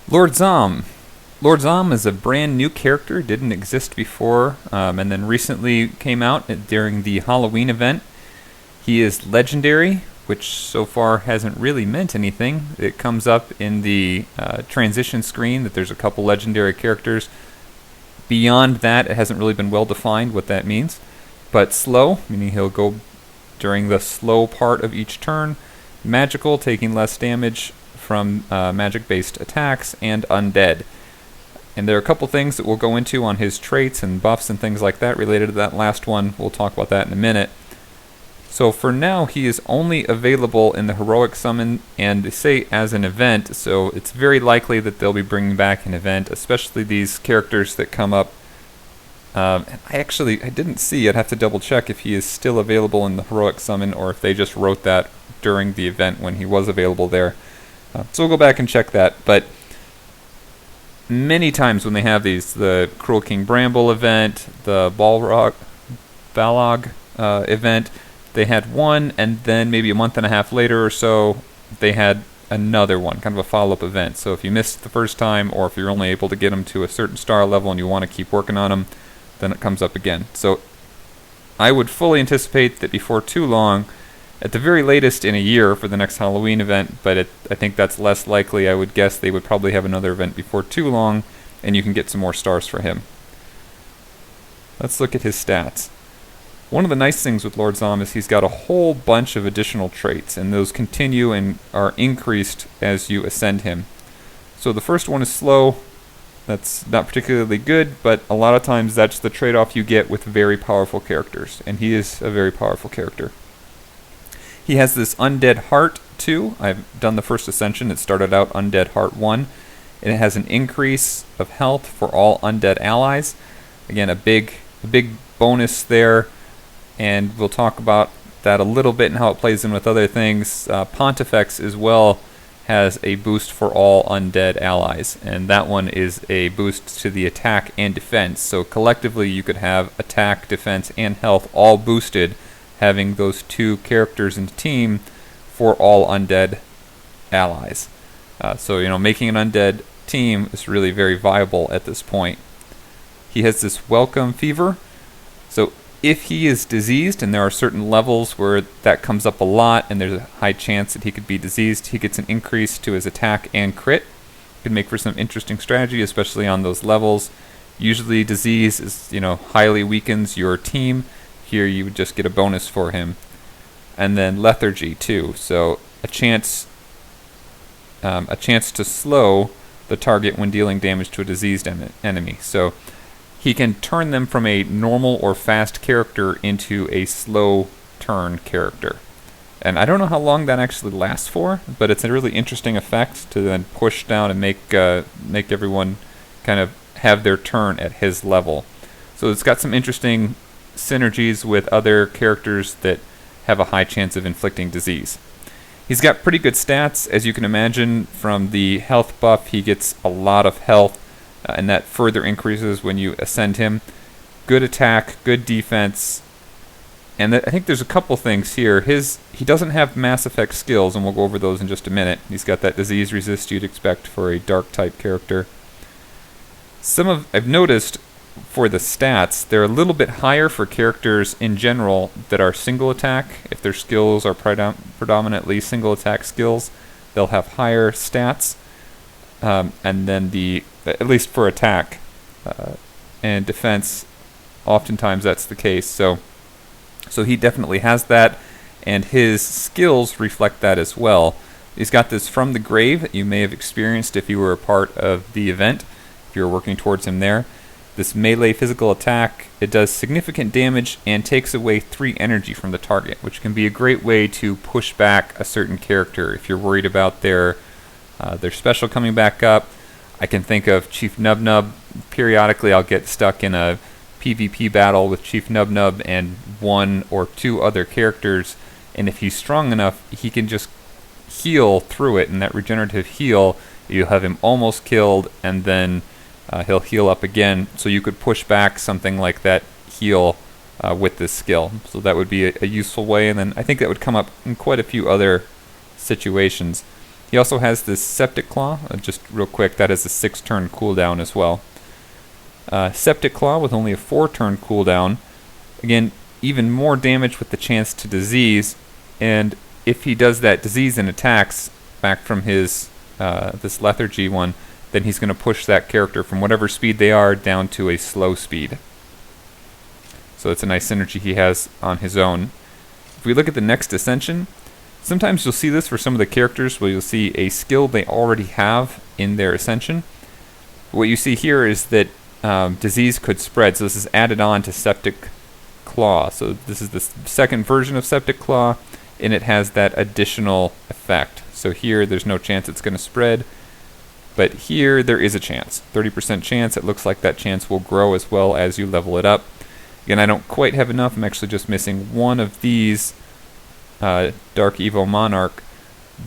Lord Zomm. Lord Zomm is a brand new character, didn't exist before, and then recently came out during the Halloween event. He is legendary, which so far hasn't really meant anything. It comes up in the transition screen that there's a couple legendary characters. Beyond that, it hasn't really been well defined what that means. But slow, meaning he'll go during the slow part of each turn. Magical, taking less damage from magic-based attacks, and undead. And there are a couple things that we'll go into on his traits and buffs and things like that related to that last one. We'll talk about that in a minute. So for now, he is only available in the heroic summon, and they say as an event, so it's very likely that they'll be bringing back an event, especially these characters that come up. I didn't see, I'd have to double check if he is still available in the heroic summon, or if they just wrote that during the event when he was available there. So we'll go back and check that, but many times when they have these, the Cruel King Bramble event, the Balog event, they had one, and then maybe a month and a half later or so, they had another one, kind of a follow-up event. So if you missed the first time, or if you're only able to get them to a certain star level and you want to keep working on them, then it comes up again. So I would fully anticipate that before too long, at the very latest in a year for the next Halloween event, but I think that's less likely. I would guess they would probably have another event before too long, and you can get some more stars for him. Let's look at his stats. One of the nice things with Lord Zomm is he's got a whole bunch of additional traits, and those continue and are increased as you ascend him. So the first one is slow. That's not particularly good, but a lot of times that's the trade-off you get with very powerful characters, and he is a very powerful character. He has this Undead Heart 2. I've done the first ascension. It started out Undead Heart 1. And it has an increase of health for all undead allies. Again, a big bonus there, and we'll talk about that a little bit and how it plays in with other things. Pontifex as well has a boost for all undead allies, and that one is a boost to the attack and defense. So collectively you could have attack, defense, and health all boosted, having those two characters in the team for all undead allies. So, making an undead team is really very viable at this point. He has this Welcome Fever. So if he is diseased, and there are certain levels where that comes up a lot, and there's a high chance that he could be diseased, he gets an increase to his attack and crit. Could make for some interesting strategy, especially on those levels. Usually disease is, highly weakens your team. Here you would just get a bonus for him. And then lethargy too, so a chance to slow the target when dealing damage to a diseased enemy. So he can turn them from a normal or fast character into a slow turn character. And I don't know how long that actually lasts for, but it's a really interesting effect to then push down and make everyone kind of have their turn at his level. So it's got some interesting synergies with other characters that have a high chance of inflicting disease. He's got pretty good stats, as you can imagine. From the health buff, he gets a lot of health, and that further increases when you ascend him. Good attack, good defense, and I think there's a couple things here. He doesn't have Mass Effect skills, and we'll go over those in just a minute. He's got that disease resist you'd expect for a dark type character. I've noticed for the stats, they're a little bit higher for characters in general that are single attack. If their skills are predominantly single attack skills, they'll have higher stats. And then at least for attack and defense, oftentimes that's the case. So he definitely has that, and his skills reflect that as well. He's got this From the Grave that you may have experienced if you were a part of the event, if you were working towards him there. This melee physical attack, it does significant damage and takes away 3 energy from the target, which can be a great way to push back a certain character if you're worried about their special coming back up. I can think of Chief NubNub. Periodically I'll get stuck in a PvP battle with Chief NubNub and 1 or 2 other characters, and if he's strong enough, he can just heal through it, and that regenerative heal, you'll have him almost killed, and then he'll heal up again, so you could push back something like that heal with this skill. So that would be a useful way, and then I think that would come up in quite a few other situations. He He also has this Septic Claw, just real quick, that has a 6-turn cooldown as well. Septic Claw with only a 4-turn cooldown. Again, even more damage with the chance to disease, and if he does that disease and attacks back from his this lethargy one, then he's going to push that character from whatever speed they are down to a slow speed. So it's a nice synergy he has on his own. If we look at the next Ascension, sometimes you'll see this for some of the characters where you'll see a skill they already have in their Ascension. What you see here is that disease could spread, so this is added on to Septic Claw. So this is the second version of Septic Claw, and it has that additional effect. So here there's no chance it's going to spread, but here there is a chance. 30% chance. It looks like that chance will grow as well as you level it up. Again, I don't quite have enough. I'm actually just missing one of these Dark Evo Monarch,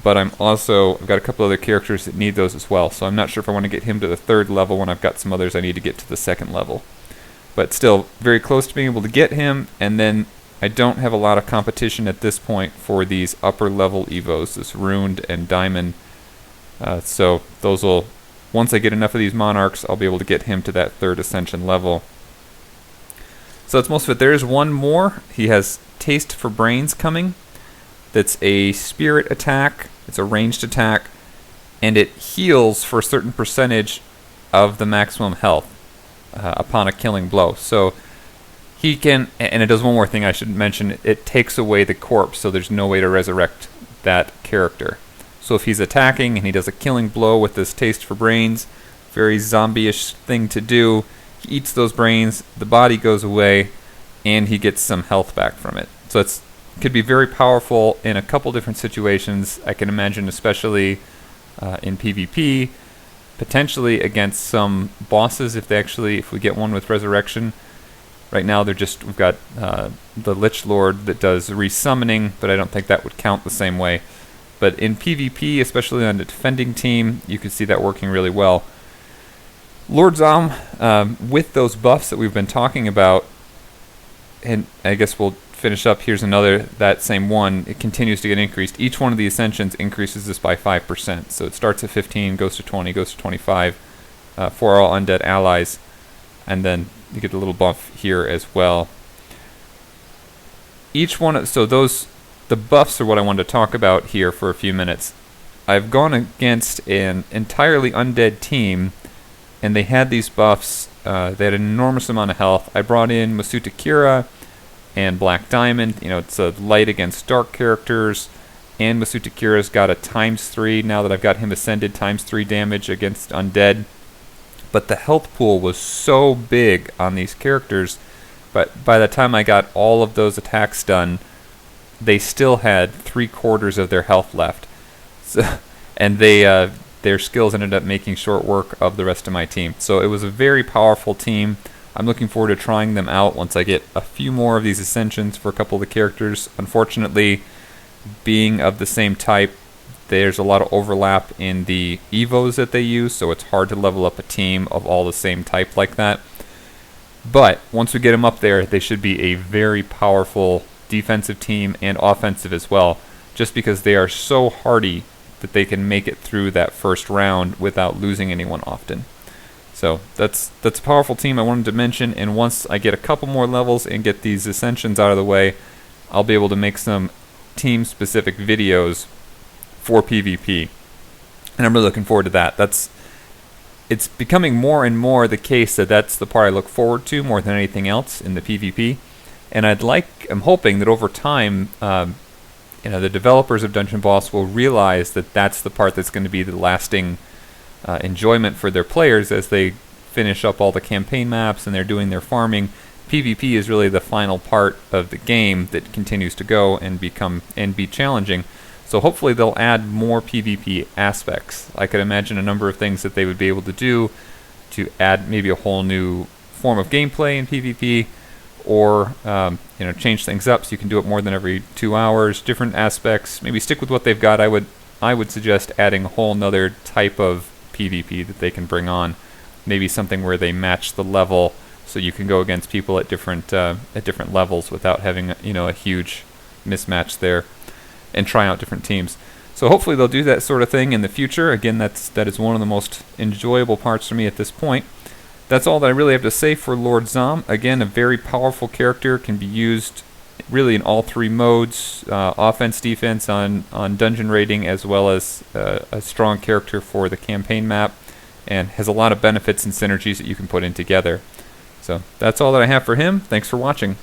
but I've got a couple other characters that need those as well, so I'm not sure if I want to get him to the 3rd level when I've got some others I need to get to the 2nd level. But still, very close to being able to get him, and then I don't have a lot of competition at this point for these upper level Evos, this Ruined and Diamond. So those will, once I get enough of these Monarchs, I'll be able to get him to that 3rd Ascension level. So that's most of it. There is one more. He has Taste for Brains coming. That's a spirit attack. It's a ranged attack, and it heals for a certain percentage of the maximum health upon a killing blow. So he can, and it does one more thing I should mention. It takes away the corpse, so there's no way to resurrect that character. So if he's attacking and he does a killing blow with this Taste for Brains, very zombie-ish thing to do, he eats those brains, the body goes away, and he gets some health back from it. So it could be very powerful in a couple different situations. I can imagine, especially in PvP, potentially against some bosses if we get one with Resurrection. Right now we've got the Lich Lord that does resummoning, but I don't think that would count the same way. But in PvP, especially on the defending team, you can see that working really well. Lord Zomm, with those buffs that we've been talking about, and I guess we'll finish up, here's another, that same one, it continues to get increased. Each one of the Ascensions increases this by 5%. So it starts at 15, goes to 20, goes to 25 for all undead allies, and then you get a little buff here as well. The buffs are what I wanted to talk about here for a few minutes. I've gone against an entirely undead team, and they had these buffs. They had an enormous amount of health. I brought in Masuta Kira and Black Diamond. It's a light against dark characters, and Masuta Kira's got a ×3 now that I've got him ascended, ×3 damage against undead. But the health pool was so big on these characters, but by the time I got all of those attacks done, they still had 3/4 of their health left. So, and their skills ended up making short work of the rest of my team. So it was a very powerful team. I'm looking forward to trying them out once I get a few more of these Ascensions for a couple of the characters. Unfortunately, being of the same type, there's a lot of overlap in the Evos that they use, so it's hard to level up a team of all the same type like that. But once we get them up there, they should be a very powerful defensive team and offensive as well, just because they are so hardy that they can make it through that first round without losing anyone often. So that's a powerful team I wanted to mention, and once I get a couple more levels and get these Ascensions out of the way, I'll be able to make some team-specific videos for PvP, and I'm really looking forward to that. It's becoming more and more the case that that's the part I look forward to more than anything else in the PvP, and I'm hoping that over time, the developers of Dungeon Boss will realize that that's the part that's going to be the lasting enjoyment for their players as they finish up all the campaign maps and they're doing their farming. PvP is really the final part of the game that continues to go and be challenging. So hopefully they'll add more PvP aspects. I could imagine a number of things that they would be able to do to add maybe a whole new form of gameplay in PvP, or change things up so you can do it more than every 2 hours. Different aspects. Maybe stick with what they've got. I would suggest adding a whole nother type of PvP that they can bring on. Maybe something where they match the level, so you can go against people at different levels without having a huge mismatch there, and try out different teams. So hopefully they'll do that sort of thing in the future. Again, that is one of the most enjoyable parts for me at this point. That's all that I really have to say for Lord Zomm. Again, a very powerful character, can be used really in all three modes, offense, defense on dungeon raiding, as well as a strong character for the campaign map, and has a lot of benefits and synergies that you can put in together. So that's all that I have for him. Thanks for watching.